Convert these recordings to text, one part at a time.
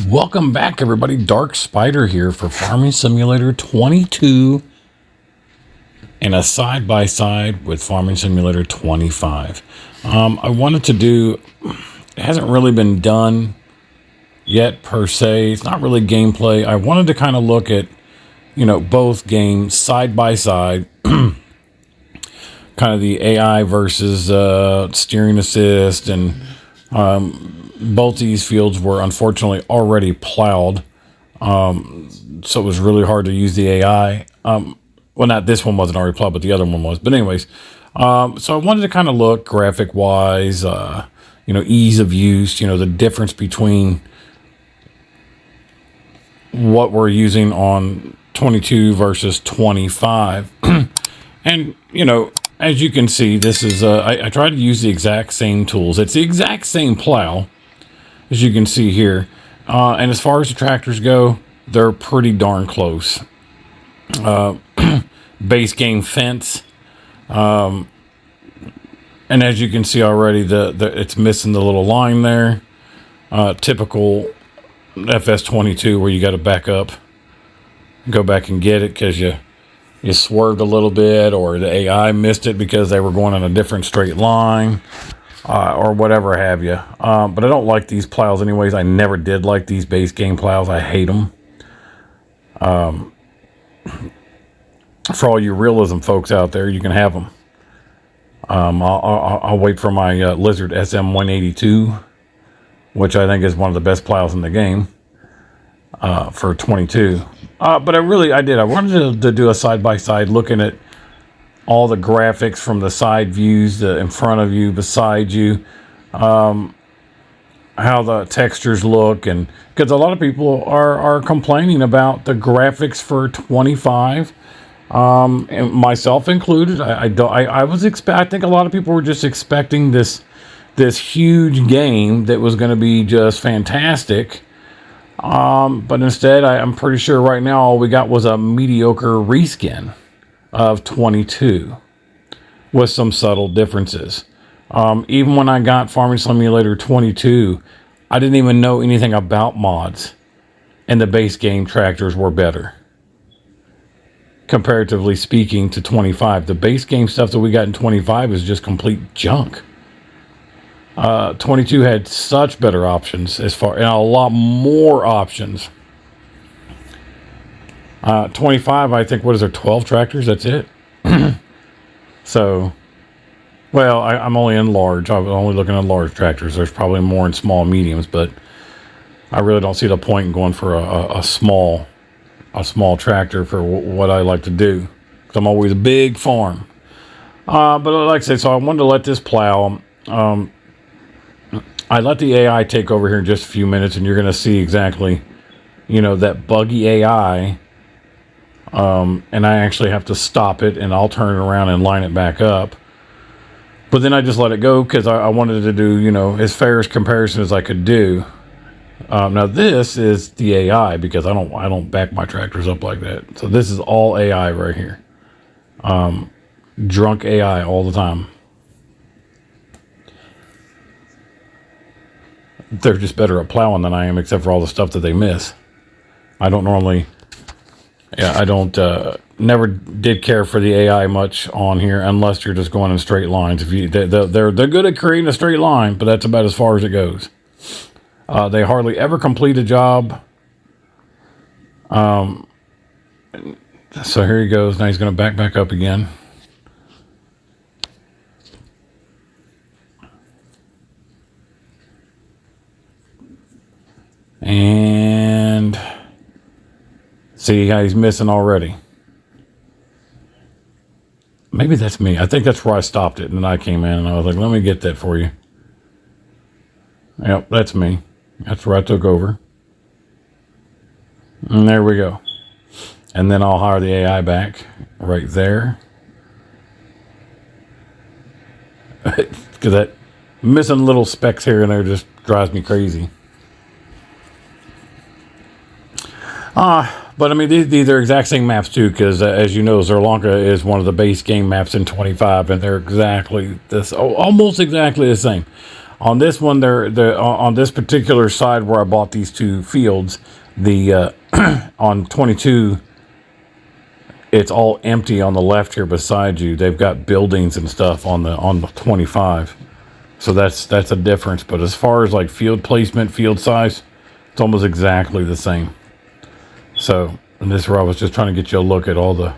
Welcome back, everybody. DarkSpyder here for Farming Simulator 22 and a side-by-side with Farming Simulator 25. I wanted to do, it hasn't really been done yet per se. It's not really gameplay. I wanted to kind of look at, both games side-by-side. Kind of the AI versus steering assist, and both these fields were unfortunately already plowed, so it was really hard to use the AI. Well, not this one wasn't already plowed, but the other one was. But anyways, so I wanted to kind of look graphic-wise, ease of use, the difference between what we're using on 22 versus 25. And, as you can see, this is, I tried to use the exact same tools. It's the exact same plow, as you can see here. And as far as the tractors go, they're pretty darn close. Base game fence. And as you can see already, it's missing the little line there. Typical FS22 where you got to back up, go back and get it because you swerved a little bit, or the AI missed it because they were going on a different straight line, or whatever have you. But I don't like these plows anyways. I never did like these base game plows. I hate them. For all you realism folks out there, you can have them. I'll wait for my Lizard SM182, which I think is one of the best plows in the game, for 22. But I wanted to do a side-by-side looking at all the graphics from the side views, the in front of you, beside you, how the textures look, and because a lot of people are complaining about the graphics for 25, and myself included. I think a lot of people were just expecting this huge game that was going to be just fantastic. But instead, I'm pretty sure right now all we got was a mediocre reskin of 22 with some subtle differences. Even when I got Farming Simulator 22, I didn't even know anything about mods, and the base game tractors were better, comparatively speaking, to 25. The base game stuff that we got in 25 is just complete junk. 22 had such better options and a lot more options. 25, I think, what is there, 12 tractors? That's it. So, well, I'm only in large. I'm only looking at large tractors. There's probably more in small, mediums, but I really don't see the point in going for a small tractor for what I like to do, because I'm always a big farm. But like I said, so I wanted to let this plow. I let the AI take over here in just a few minutes, and you're going to see exactly, that buggy AI. And I actually have to stop it, and I'll turn it around and line it back up. But then I just let it go because I wanted to do, as fair as comparison as I could do. Now this is the AI, because I don't back my tractors up like that. So this is all AI right here. Drunk AI all the time. They're just better at plowing than I am, except for all the stuff that they miss. Never did care for the AI much on here, unless you're just going in straight lines. They're good at creating a straight line, but that's about as far as it goes. They hardly ever complete a job. So here he goes. Now he's going to back up again. And see how he's missing already. Maybe that's me. I think that's where I stopped it, and then I came in and I was like, let me get that for you. Yep, that's me. That's where I took over. And there we go. And then I'll hire the AI back right there. Because that missing little specks here and there just drives me crazy. But I mean, these are exact same maps too, because as you know, Zerlanka is one of the base game maps in 25, and they're exactly almost exactly the same. On this one, on this particular side where I bought these two fields, the on 22, it's all empty on the left here beside you. They've got buildings and stuff on the 25. So that's a difference. But as far as like field placement, field size, it's almost exactly the same. So, and this is where I was just trying to get you a look at all the,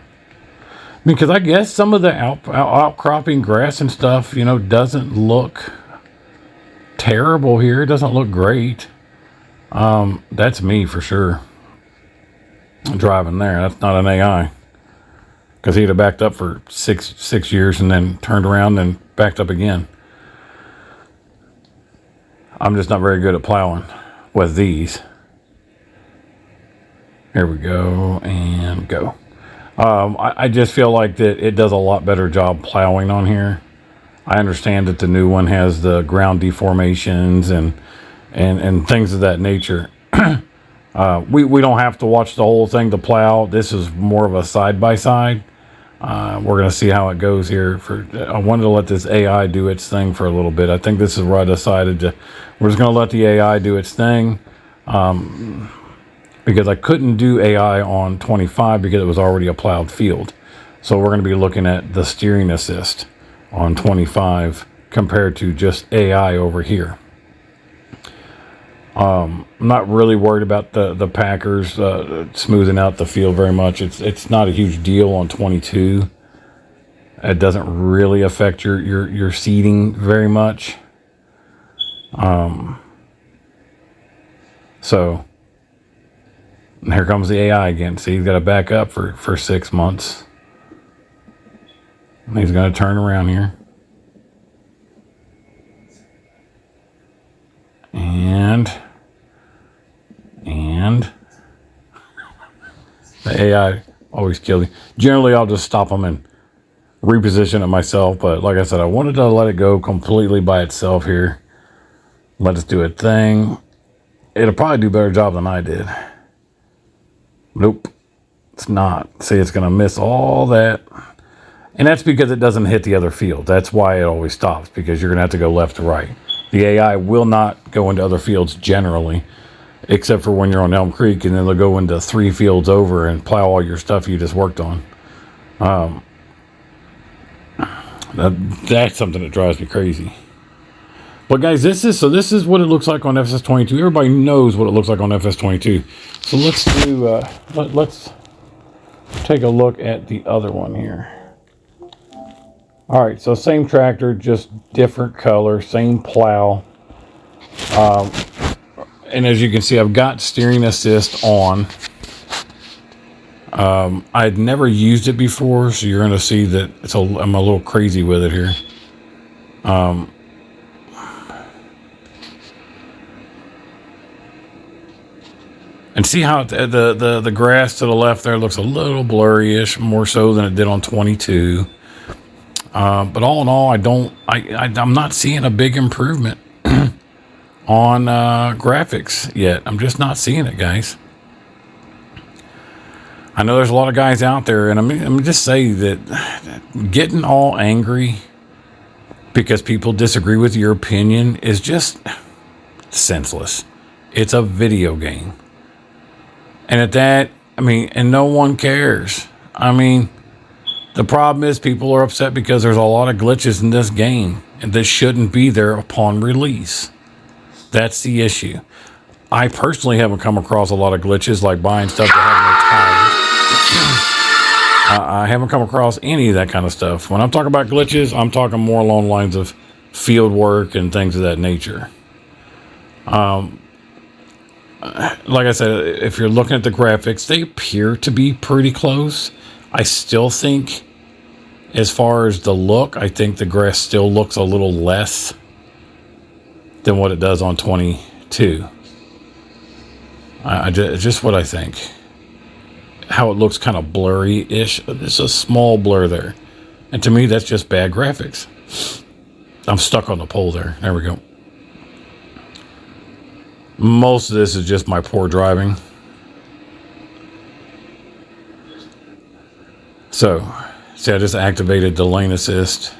because I guess some of the outcropping grass and stuff, you know, doesn't look terrible here. It doesn't look great. That's me for sure. Driving there. That's not an AI. Because he'd have backed up for six years and then turned around and backed up again. I'm just not very good at plowing with these. Here we go and go. I just feel like that it does a lot better job plowing on here. I understand that the new one has the ground deformations and things of that nature. We don't have to watch the whole thing to plow. This is more of a side-by-side. We're going to see how it goes here. I wanted to let this AI do its thing for a little bit. I think this is where I decided we're just going to let the AI do its thing. Because I couldn't do AI on 25 because it was already a plowed field. So we're going to be looking at the steering assist on 25 compared to just AI over here. I'm not really worried about the Packers smoothing out the field very much. It's not a huge deal on 22. It doesn't really affect your seating very much. So and here comes the AI again. See, he's got to back up for 6 months. And he's going to turn around here. And the AI always kills me. Generally, I'll just stop them and reposition it myself. But like I said, I wanted to let it go completely by itself here. Let it do its thing. It'll probably do a better job than I did. Nope, it's not. See, it's going to miss all that. And that's because it doesn't hit the other field. That's why it always stops, because you're going to have to go left to right. The AI will not go into other fields generally, except for when you're on Elm Creek, and then they'll go into 3 fields over and plow all your stuff you just worked on. That's something that drives me crazy. But guys, this is what it looks like on FS22. Everybody knows what it looks like on FS22. So let's do let's take a look at the other one here. All right, so same tractor, just different color, same plow. And as you can see, I've got steering assist on. I'd never used it before, so you're going to see that I'm a little crazy with it here. And see how the grass to the left there looks a little blurry-ish, more so than it did on 22. But all in all, I'm not seeing a big improvement on graphics yet. I'm just not seeing it, guys. I know there's a lot of guys out there, and I'm just say that getting all angry because people disagree with your opinion is just senseless. It's a video game. And at that, and no one cares. The problem is people are upset because there's a lot of glitches in this game, and this shouldn't be there upon release. That's the issue. I personally haven't come across a lot of glitches, like buying stuff that have no tires. I haven't come across any of that kind of stuff. When I'm talking about glitches, I'm talking more along the lines of field work and things of that nature. Like I said, if you're looking at the graphics, they appear to be pretty close. I still think, as far as the look, I think the grass still looks a little less than what it does on 22. Just what I think. How it looks kind of blurry-ish. There's a small blur there. And to me, that's just bad graphics. I'm stuck on the pole there. There we go. Most of this is just my poor driving. So, see, I just activated the lane assist.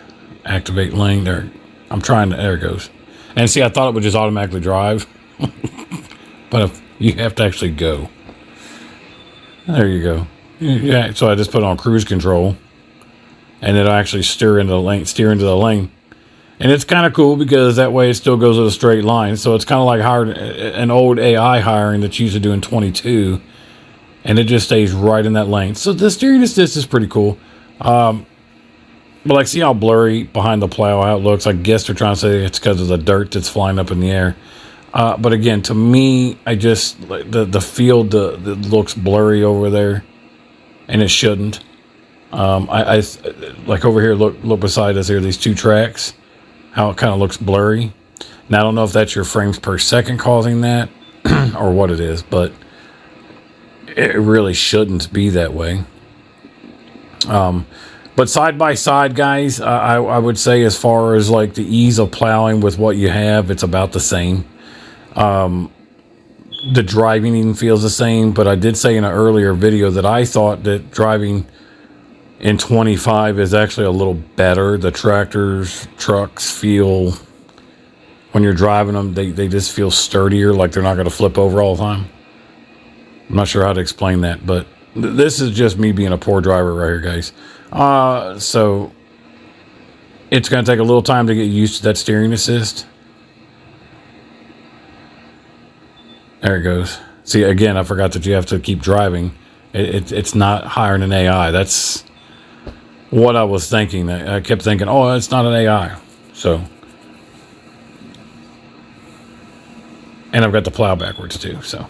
Activate lane there. There it goes. And see, I thought it would just automatically drive. But if you have to actually go. There you go. Yeah, so I just put on cruise control. And it'll actually steer into the lane. And it's kind of cool because that way it still goes at a straight line. So it's kind of like an old AI hiring that you used to do in 22. And it just stays right in that lane. So the steering assist is pretty cool. But like, see how blurry behind the plow how it looks? I guess they're trying to say it's because of the dirt that's flying up in the air. But again, to me, I just, the field that looks blurry over there. And it shouldn't. I like over here, look beside us here, these two tracks. How it kind of looks blurry. Now, I don't know if that's your frames per second causing that or what it is, but it really shouldn't be that way. But side by side, guys, I would say as far as like the ease of plowing with what you have, it's about the same. The driving even feels the same, but I did say in an earlier video that I thought that driving in 25 is actually a little better. The trucks feel, when you're driving them, they just feel sturdier, like they're not going to flip over all the time. I'm not sure how to explain that, but this is just me being a poor driver right here, guys. So it's going to take a little time to get used to that steering assist. There it goes. See, again, I forgot that you have to keep driving. It's not hiring an AI. That's what I was thinking. I kept thinking, oh, it's not an AI. So, and I've got the plow backwards too. So,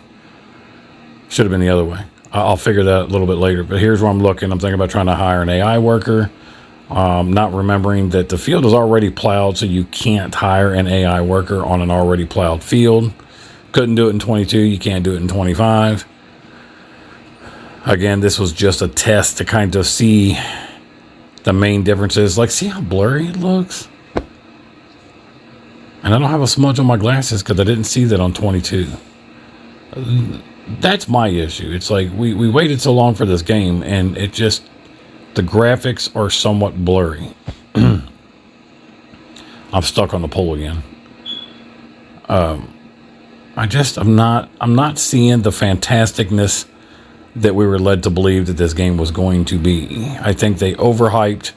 should have been the other way. I'll figure that out a little bit later. But here's where I'm looking. I'm thinking about trying to hire an AI worker. Not remembering that the field is already plowed, so you can't hire an AI worker on an already plowed field. Couldn't do it in 22. You can't do it in 25. Again, this was just a test to kind of see the main differences. Like, see how blurry it looks? And I don't have a smudge on my glasses because I didn't see that on 22. That's my issue. It's like we waited so long for this game, and it just, the graphics are somewhat blurry. I'm stuck on the pole again. I'm not seeing the fantasticness that we were led to believe that this game was going to be. I think they overhyped.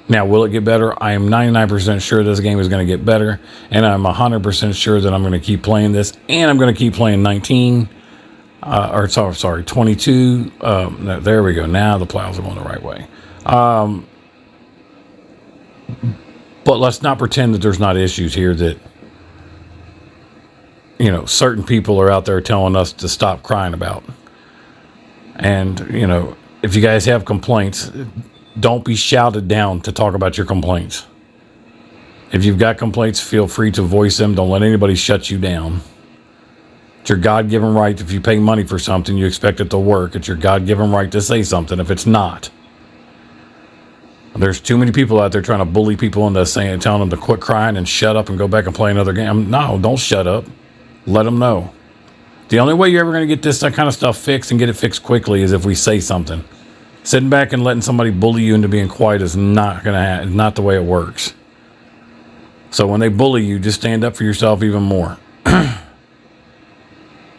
Now, will it get better? I am 99% sure this game is going to get better, and I'm 100% sure that I'm going to keep playing this, and I'm going to keep playing 22. There we go. Now the plows are going the right way. But let's not pretend that there's not issues here that, you know, certain people are out there telling us to stop crying about. And, you know, if you guys have complaints, don't be shouted down to talk about your complaints. If you've got complaints, feel free to voice them. Don't let anybody shut you down. It's your God-given right. If you pay money for something, you expect it to work. It's your God-given right to say something if it's not. There's too many people out there trying to bully people into telling them to quit crying and shut up and go back and play another game. No, don't shut up. Let them know. The only way you're ever going to get that kind of stuff fixed and get it fixed quickly is if we say something. Sitting back and letting somebody bully you into being quiet is not the way it works. So when they bully you, just stand up for yourself even more.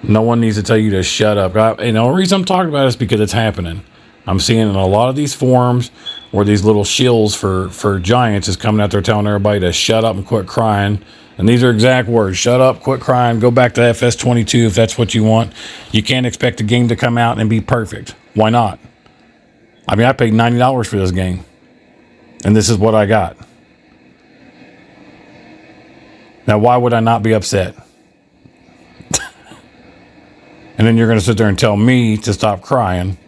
No one needs to tell you to shut up. And the only reason I'm talking about it is because it's happening. I'm seeing in a lot of these forums where these little shills for Giants is coming out there telling everybody to shut up and quit crying. And these are exact words. Shut up, quit crying, go back to FS22 if that's what you want. You can't expect the game to come out and be perfect. Why not? I mean, I paid $90 for this game. And this is what I got. Now, why would I not be upset? And then you're going to sit there and tell me to stop crying,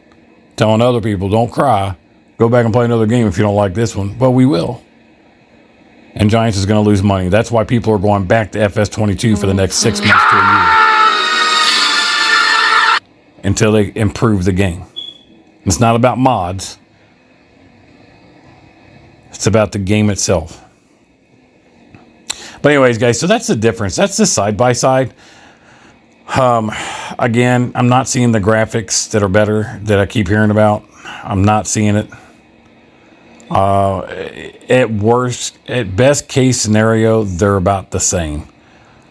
telling other people, don't cry, go back and play another game if you don't like this one. Well, we will. And Giants is going to lose money. That's why people are going back to FS22 for the next 6 months to a year. Until they improve the game. It's not about mods. It's about the game itself. But anyways, guys, so that's the difference. That's the side-by-side. Again, I'm not seeing the graphics that are better that I keep hearing about. I'm not seeing it. At best case scenario, they're about the same.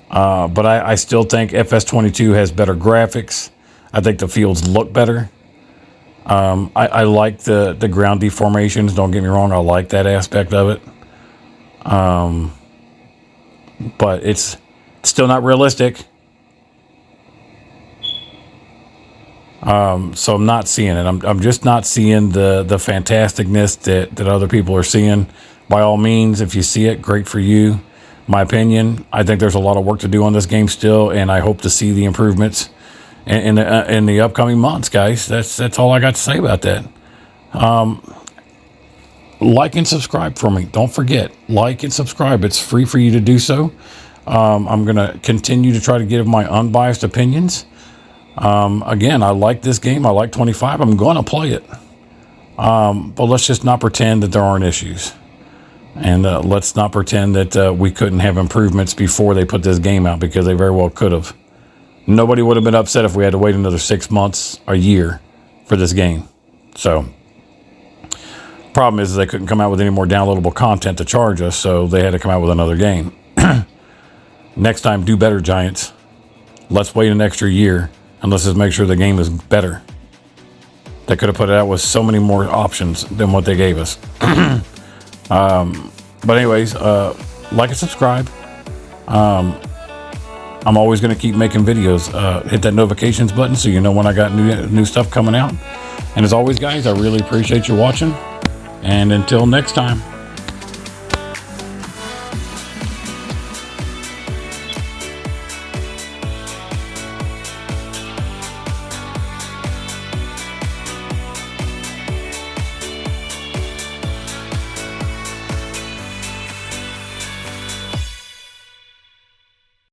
But I still think FS22 has better graphics. I think the fields look better. I like the ground deformations. Don't get me wrong. I like that aspect of it. But it's still not realistic. So I'm not seeing it. I'm just not seeing the fantasticness that other people are seeing. By all means, if you see it, great for you. My opinion, I think there's a lot of work to do on this game still, and I hope to see the improvements in the upcoming months, guys. That's all I got to say about that. Like and subscribe for me. Don't forget, like and subscribe. It's free for you to do so. I'm going to continue to try to give my unbiased opinions. Again, I like this game. I like 25. I'm going to play it. But let's just not pretend that there aren't issues. And let's not pretend that we couldn't have improvements before they put this game out, because they very well could have. Nobody would have been upset if we had to wait another 6 months, a year for this game. So, problem is they couldn't come out with any more downloadable content to charge us, so they had to come out with another game. Next time, do better, Giants. Let's wait an extra year, and let's just make sure the game is better. They could have put it out with so many more options than what they gave us. But anyways, like and subscribe. I'm always going to keep making videos. Hit that notifications button so you know when I got new stuff coming out. And as always, guys, I really appreciate you watching. And until next time.